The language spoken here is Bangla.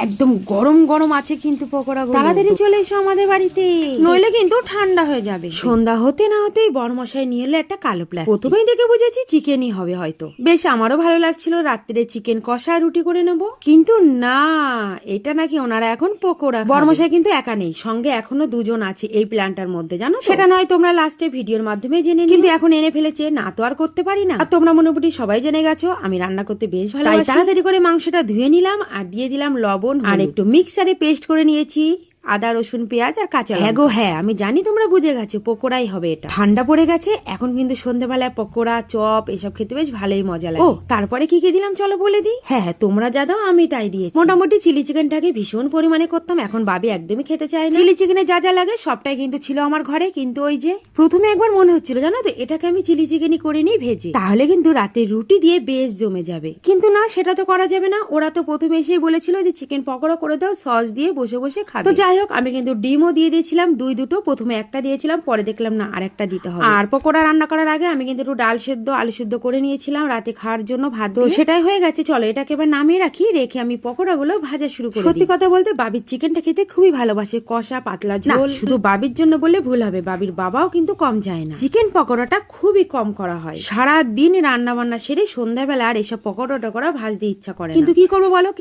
একদম গরম গরম আছে কিন্তু পকোড়াগুলো। তাড়াতাড়ি চলে এসো আমাদের বাড়িতে, নইলে কিন্তু ঠান্ডা হয়ে যাবে। সন্ধ্যা হতে না হতেই বড়মশাই নিয়ে এলো একটা কালো প্লাস্টিক। প্রথমেই দেখে বুঝেছি চিকেনই হবে হয়তো। বেশ আমারও ভালো লাগছিল রাত্রে চিকেন কষা রুটি করে নেবো, কিন্তু না, এটা নাকি ওনারা এখন পকোড়া। বড়মশাই কিন্তু একা নেই, সঙ্গে এখনো দুজন আছে এই প্ল্যানটার মধ্যে, জানো সেটা নয় তোমরা লাস্টে ভিডিওর মাধ্যমে জেনে নিও। কিন্তু এখন এনে ফেলেছে, না তো আর করতে পারি না। আর তোমরা মোটামুটি সবাই জেনে গেছো আমি রান্না করতে বেশ ভালো। তাড়াতাড়ি করে মাংসটা ধুয়ে নিলাম আর দিয়ে দিলাম লবণ আর একটু মিক্সারে পেস্ট করে নিয়েছি আদা রসুন পেঁয়াজ আর কাঁচা। হ্যাঁ গো হ্যাঁ, আমি জানি তোমরা বুঝে গেছো পকোড়াই হবে এটা। ঠান্ডা পড়ে গেছে, এখন কিন্তু সন্ধ্যাবেলায় পকোড়া চপ এসব খেতে বেশ ভালোই মজা লাগে। ও তারপরে কি কি দিলাম চলো বলে দিই। হ্যাঁ হ্যাঁ, তোমরা যা দাও আমি তাই দিয়েছি। মোটামুটি চিলি চিকেনটাকে ভীষণ পরিমাণে করতাম, এখন বাবি একদমই খেতে চায় না। চিলি চিকেনে যা যা লাগে সবটাই কিন্তু ছিল আমার ঘরে, কিন্তু ওই যে প্রথমে একবার মনে হচ্ছিল জানো তো এটাকে আমি চিলি চিকেনই করে নিই ভেজে, তাহলে কিন্তু রাতে রুটি দিয়ে বেশ জমে যাবে। কিন্তু না, সেটা তো করা যাবে না। ওরা তো প্রথমে এসেই বলেছিল যে চিকেন পকোড়া করে দাও, সস দিয়ে বসে বসে খাবে। তো যাই হোক, আমি কিন্তু ডিমও দিয়ে দিয়েছিলাম দুটো। প্রথমে একটা দিয়েছিলাম, পরে দেখলাম না আর একটা দিতে হবে। আর পকোড়া রান্না করার আগে আমি কিন্তু একটু ডাল সেদ্ধ আলু সেদ্ধ করে নিয়েছিলাম রাতে খাওয়ার জন্য ভাত। তো সেটাই হয়ে গেছে, চলো এটাকে এবার নামিয়ে রাখি, রেখে আমি পকোড়াগুলো ভাজা শুরু করি। সত্যি কথা বলতে বাবির চিকেনটা খেতে খুবই ভালোবাসে, কষা পাতলা ঝোল। শুধু বাবির জন্য বললে ভুল হবে, বাবির বাবাও কিন্তু কম যায় না। চিকেন পকোড়াটা খুবই কম করা হয়, সারা দিন রান্না বান্না সেরে সন্ধ্যাবেলা আর এসব পকোড়া টকোড়া ভাজতে ইচ্ছা করে। কিন্তু কি করবো বলো,